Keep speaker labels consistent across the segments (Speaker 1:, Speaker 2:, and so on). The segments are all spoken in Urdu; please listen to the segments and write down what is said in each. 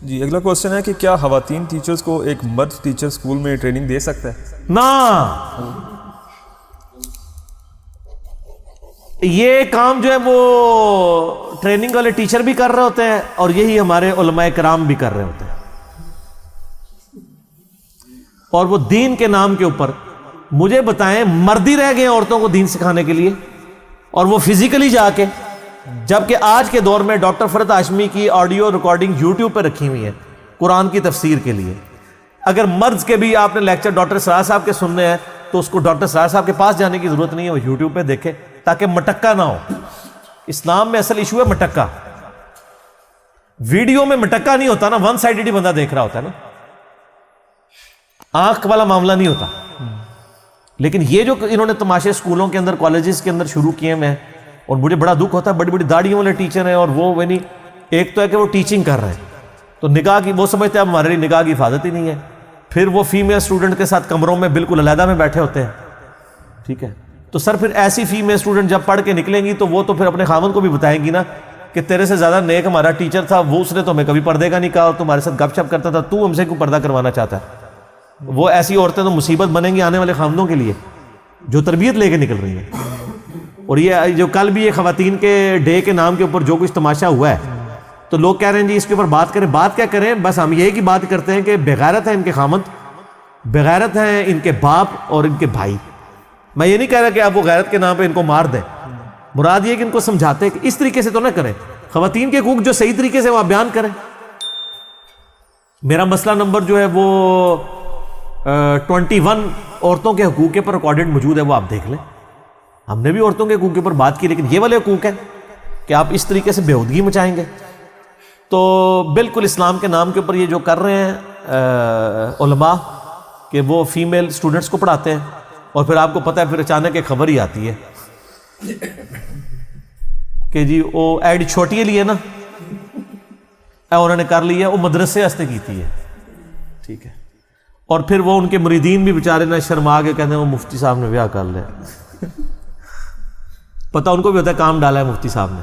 Speaker 1: جی اگلا کوشچن ہے کہ کیا خواتین ٹیچرز کو ایک مرد ٹیچر اسکول میں ٹریننگ دے سکتا ہے؟
Speaker 2: نا، یہ کام جو ہے وہ ٹریننگ والے ٹیچر بھی کر رہے ہوتے ہیں اور یہی ہمارے علماء کرام بھی کر رہے ہوتے ہیں، اور وہ دین کے نام کے اوپر مجھے بتائیں مردی رہ گئے عورتوں کو دین سکھانے کے لیے، اور وہ فزیکلی جا کے، جبکہ آج کے دور میں ڈاکٹر فرحت ہاشمی کی آڈیو ریکارڈنگ یوٹیوب پہ رکھی ہوئی ہے قرآن کی تفسیر کے لیے۔ اگر مرد کے بھی آپ نے لیکچر ڈاکٹر سراج صاحب کے سننے ہیں تو اس کو ڈاکٹر سراج صاحب کے پاس جانے کی ضرورت نہیں ہے، وہ یوٹیوب پہ دیکھے تاکہ مٹکا نہ ہو۔ اسلام میں اصل ایشو ہے مٹکا، ویڈیو میں مٹکا نہیں ہوتا نا، ون سائیڈڈ ہی بندہ دیکھ رہا ہوتا ہے نا، آنکھ والا معاملہ نہیں ہوتا۔ لیکن یہ جو انہوں نے تماشے اسکولوں کے اندر کالجز کے اندر شروع کیے ہیں، اور مجھے بڑا دکھ ہوتا ہے، بڑی بڑی داڑھیوں والے ٹیچر ہیں، اور وہ نہیں، ایک تو ہے کہ وہ ٹیچنگ کر رہے ہیں تو نگاہ کی، وہ سمجھتے ہیں اب ہمارے لیے نگاہ کی حفاظت ہی نہیں ہے، پھر وہ فیمیل اسٹوڈنٹ کے ساتھ کمروں میں بالکل علیحدہ میں بیٹھے ہوتے ہیں، ٹھیک ہے؟ تو سر پھر ایسی فیمیل اسٹوڈنٹ جب پڑھ کے نکلیں گی تو وہ تو پھر اپنے خاوند کو بھی بتائیں گی نا کہ تیرے سے زیادہ نیک ہمارا ٹیچر تھا، وہ اس نے تو ہمیں کبھی پردے کا نہیں کہا اور تمہارے ساتھ گپ شپ کرتا تھا، تو ہم سے کیوں پردہ کروانا چاہتا ہے؟ وہ ایسی عورتیں تو مصیبت بنیں گی آنے والے خاوندوں کے لیے جو تربیت لے کے نکل رہی ہیں۔ اور یہ جو کل بھی یہ خواتین کے ڈے کے نام کے اوپر جو کچھ تماشا ہوا ہے تو لوگ کہہ رہے ہیں جی اس کے اوپر بات کریں، بات کیا کریں؟ بس ہم یہی کی بات کرتے ہیں کہ بغیرت ہے ان کے خامد، بغیرت ہیں ان کے باپ اور ان کے بھائی۔ میں یہ نہیں کہہ رہا کہ آپ وہ غیرت کے نام پہ ان کو مار دیں، مراد یہ کہ ان کو سمجھاتے ہیں کہ اس طریقے سے تو نہ کریں، خواتین کے حقوق جو صحیح طریقے سے وہ آپ بیان کریں۔ میرا مسئلہ نمبر جو ہے وہ 21 عورتوں کے حقوق کے پر ریکارڈڈ موجود ہے، وہ آپ دیکھ لیں۔ ہم نے بھی عورتوں کے حقوق کے اوپر بات کی، لیکن یہ والے حقوق ہیں کہ آپ اس طریقے سے بےہودگی مچائیں گے۔ تو بالکل اسلام کے نام کے اوپر یہ جو کر رہے ہیں علماء کہ وہ فیمیل اسٹوڈنٹس کو پڑھاتے ہیں، اور پھر آپ کو پتہ ہے پھر اچانک ایک خبر ہی آتی ہے کہ جی وہ ایڈ چھوٹی لیے نا انہوں نے کر لی ہے، وہ مدرسے ہستے کی تھی ہے، ٹھیک ہے؟ اور پھر وہ ان کے مریدین بھی بیچارے نہ شرما کے کہتے ہیں وہ مفتی صاحب نے بیاہ کر لیا، پتہ ان کو بھی ہوتا ہے کام ڈالا ہے مفتی صاحب نے۔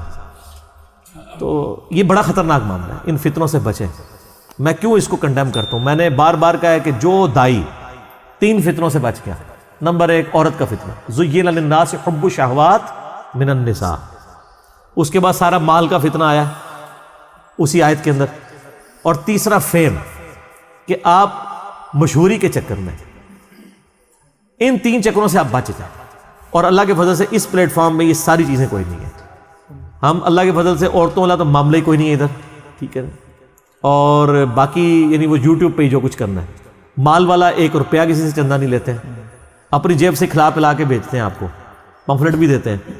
Speaker 2: تو یہ بڑا خطرناک معاملہ ہے، ان فتنوں سے بچیں۔ میں کیوں اس کو کنڈیم کرتا ہوں؟ میں نے بار بار کہا ہے کہ جو دائی 3 فتنوں سے بچ گیا، نمبر 1 عورت کا فتنہ، زُيِّنَ لِلنَّاسِ حُبُّ الشَّهَوَاتِ مِنَ النِّسَاءِ، اس کے بعد سارا مال کا فتنہ آیا اسی آیت کے اندر، اور تیسرا فیم، کہ آپ مشہوری کے چکر میں، ان 3 چکروں سے آپ بچ جائیں۔ اور اللہ کے فضل سے اس پلیٹ فارم میں یہ ساری چیزیں کوئی نہیں ہیں، ہم اللہ کے فضل سے عورتوں والا تو معاملہ ہی کوئی نہیں ہے ادھر، ٹھیک ہے؟ اور باقی یعنی وہ یوٹیوب پہ ہی جو کچھ کرنا ہے، مال والا 1 روپیہ کسی سے چندہ نہیں لیتے ہیں، اپنی جیب سے کھلا پلا کے بیچتے ہیں، آپ کو پمفلٹ بھی دیتے ہیں۔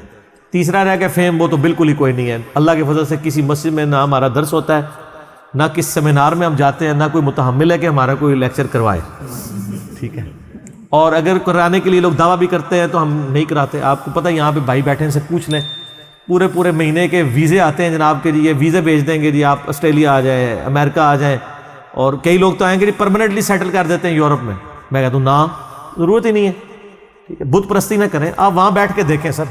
Speaker 2: تیسرا رہ گیا فیم، وہ تو بالکل ہی کوئی نہیں ہے۔ اللہ کے فضل سے کسی مسجد میں نہ ہمارا درس ہوتا ہے، نہ کس سیمینار میں ہم جاتے ہیں، نہ کوئی متحمل ہے کہ ہمارا کوئی لیکچر کروائے، ٹھیک ہے؟ اور اگر کرانے کے لیے لوگ دعویٰ بھی کرتے ہیں تو ہم نہیں کراتے۔ آپ کو پتہ ہے یہاں پہ بھائی بیٹھے ہیں، سے پوچھ لیں، پورے مہینے کے ویزے آتے ہیں جناب کے لیے، ویزے بھیج دیں گے جی آپ آسٹریلیا آ جائیں، امریکہ آ جائیں، اور کئی لوگ تو آئیں گے جی پرماننٹلی سیٹل کر دیتے ہیں یورپ میں۔ میں کہتا ہوں نا، ضرورت ہی نہیں ہے، ٹھیک ہے؟ بت پرستی نہ کریں، آپ وہاں بیٹھ کے دیکھیں سر،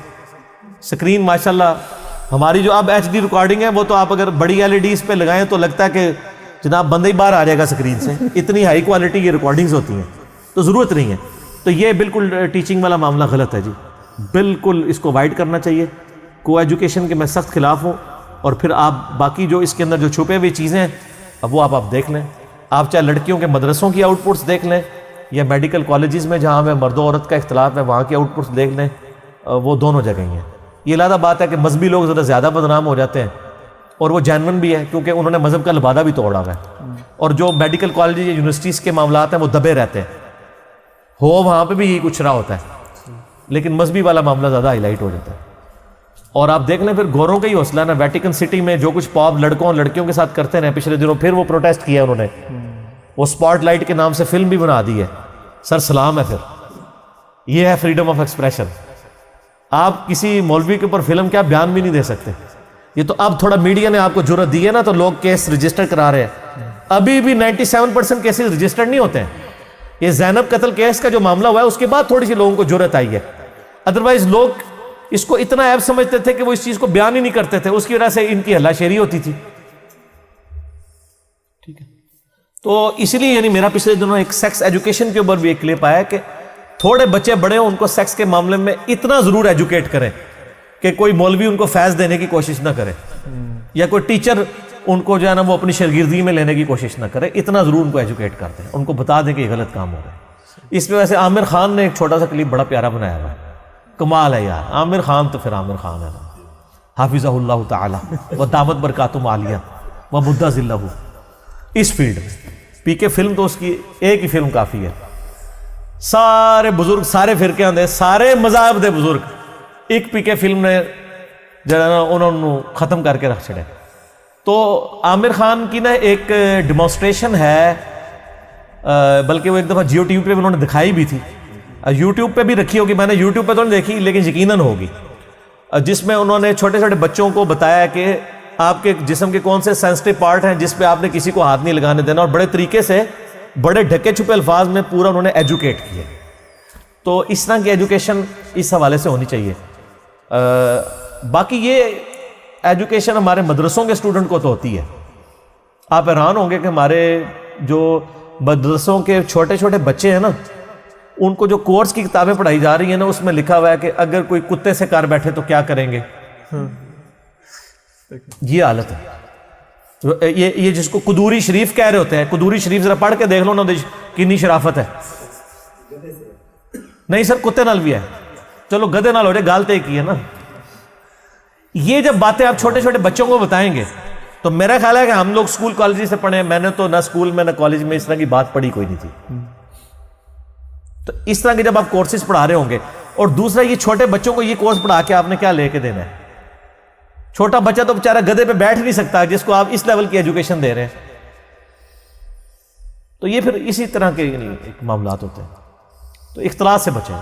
Speaker 2: سکرین ماشاءاللہ ہماری جو اب HD ریکارڈنگ ہے وہ تو آپ اگر بڑی LEDs پہ لگائیں تو لگتا ہے کہ جناب بندہ ہی باہر آ جائے گا سکرین سے، اتنی ہائی کوالٹی یہ ریکارڈنگز ہوتی ہیں، تو ضرورت نہیں ہے۔ تو یہ بالکل ٹیچنگ والا معاملہ غلط ہے جی، بالکل اس کو اوائڈ کرنا چاہیے۔ کو ایجوکیشن کے میں سخت خلاف ہوں، اور پھر آپ باقی جو اس کے اندر جو چھپے ہوئی چیزیں ہیں اب وہ آپ دیکھ لیں، آپ چاہے لڑکیوں کے مدرسوں کی آؤٹ پٹس دیکھ لیں یا میڈیکل کالجز میں جہاں میں مرد و عورت کا اختلاف ہے وہاں کی آؤٹ پٹس دیکھ لیں، وہ دونوں جگہ ہی ہیں۔ یہ علیحدہ بات ہے کہ مذہبی لوگ ذرا زیادہ بدنام ہو جاتے ہیں، اور وہ جینون بھی ہے کیونکہ انہوں نے مذہب کا لبادہ بھی توڑا ہوا ہے، اور جو میڈیکل کالج یا یونیورسٹیز کے معاملات ہیں وہ دبے رہتے ہیں، ہو وہاں پہ بھی یہی کچھ رہا ہوتا ہے، لیکن مذہبی والا معاملہ زیادہ ہائی لائٹ ہو جاتا ہے۔ اور آپ دیکھ لیں پھر گوروں کا ہی حوصلہ نا، ویٹیکن سٹی میں جو کچھ پاپ لڑکوں اور لڑکیوں کے ساتھ کرتے ہیں پچھلے دنوں، پھر وہ پروٹیسٹ کیا انہوں نے، وہ اسپاٹ لائٹ کے نام سے فلم بھی بنا دی ہے۔ سر سلام ہے، پھر یہ ہے فریڈم آف ایکسپریشن۔ آپ کسی مولوی کے اوپر فلم کیا بیان بھی نہیں دے سکتے، یہ تو اب تھوڑا میڈیا نے آپ کو جرأت دی ہے نا تو لوگ کیس رجسٹر کرا رہے ہیں۔ ابھی بھی 97% کیسز رجسٹرڈ نہیں ہوتے ہیں۔ یہ زینب قتل کیس کا جو معاملہ ہوا ہے اس کے بعد تھوڑی سی لوگوں کو جرأت آئی ہے، ادروائز لوگ اس کو اتنا عیب سمجھتے تھے کہ وہ اس چیز کو بیان ہی نہیں کرتے تھے، اس کی وجہ سے ان کی ہلا شیری ہوتی تھی۔ ٹھیک ہے. تو اس لیے یعنی میرا پچھلے دنوں ایک سیکس ایجوکیشن کے اوپر بھی ایک کلپ آیا کہ تھوڑے بچے بڑے ہوں ان کو سیکس کے معاملے میں اتنا ضرور ایجوکیٹ کریں کہ کوئی مولوی ان کو فیض دینے کی کوشش نہ کرے یا کوئی ٹیچر ان کو جو ہے نا وہ اپنی شاگردی میں لینے کی کوشش نہ کرے, اتنا ضرور ان کو ایجوکیٹ کرتے ہیں, ان کو بتا دیں کہ یہ غلط کام ہو رہا ہے. اس پہ ویسے عامر خان نے ایک چھوٹا سا کلپ بڑا پیارا بنایا ہوا ہے, کمال ہے یار. عامر خان تو پھر عامر خان ہے نا, حافظہ اللہ تعالی و دامت برکاتہم عالیہ و مدہ ذلہ اس فیلڈ میں. پی کے فلم تو اس کی ایک ہی فلم کافی ہے. سارے بزرگ, سارے فرقے آندے, سارے مذاہب دے بزرگ ایک پی کے فلم نے جو ہے نا انہوں نے ختم کر کے رکھ چھڑے. تو عامر خان کی نا ایک ڈیمانسٹریشن ہے, بلکہ وہ ایک دفعہ جیو ٹیوب پہ انہوں نے دکھائی بھی تھی, یوٹیوب پہ بھی رکھی ہوگی, میں نے یوٹیوب پہ تو نہیں دیکھی لیکن یقیناً ہوگی, جس میں انہوں نے چھوٹے چھوٹے بچوں کو بتایا کہ آپ کے جسم کے کون سے سینسٹیو پارٹ ہیں جس پہ آپ نے کسی کو ہاتھ نہیں لگانے دینا, اور بڑے طریقے سے بڑے ڈھکے چھپے الفاظ میں پورا انہوں نے ایجوکیٹ کیا. تو اس طرح کی ایجوکیشن اس حوالے سے ہونی چاہیے. باقی یہ ایجوکیشن ہمارے مدرسوں کے اسٹوڈنٹ کو تو ہوتی ہے. آپ حیران ہوں گے کہ ہمارے جو مدرسوں کے چھوٹے چھوٹے بچے ہیں نا, ان کو جو کورس کی کتابیں پڑھائی جا رہی ہیں نا, اس میں لکھا ہوا ہے کہ اگر کوئی کتے سے کر بیٹھے تو کیا کریں گے. یہ حالت ہے. یہ جس کو قدوری شریف کہہ رہے ہوتے ہیں, قدوری شریف ذرا پڑھ کے دیکھ لو نا کتنی شرافت ہے. نہیں سر کتے نال بھی ہے, چلو گدے نال ہو جائے, گالتے کی ہے نا. یہ جب باتیں آپ چھوٹے چھوٹے بچوں کو بتائیں گے تو میرا خیال ہے کہ ہم لوگ اسکول کالج سے پڑھے ہیں, میں نے تو نہ اسکول میں نہ کالج میں اس طرح کی بات پڑھی کوئی نہیں تھی. تو اس طرح کے جب آپ کورسز پڑھا رہے ہوں گے, اور دوسرا یہ چھوٹے بچوں کو یہ کورس پڑھا کے آپ نے کیا لے کے دینا ہے. چھوٹا بچہ تو بیچارہ گدے پہ بیٹھ نہیں سکتا جس کو آپ اس لیول کی ایجوکیشن دے رہے ہیں. تو یہ پھر اسی طرح کے معاملات ہوتے ہیں. تو اختلاط سے بچیں.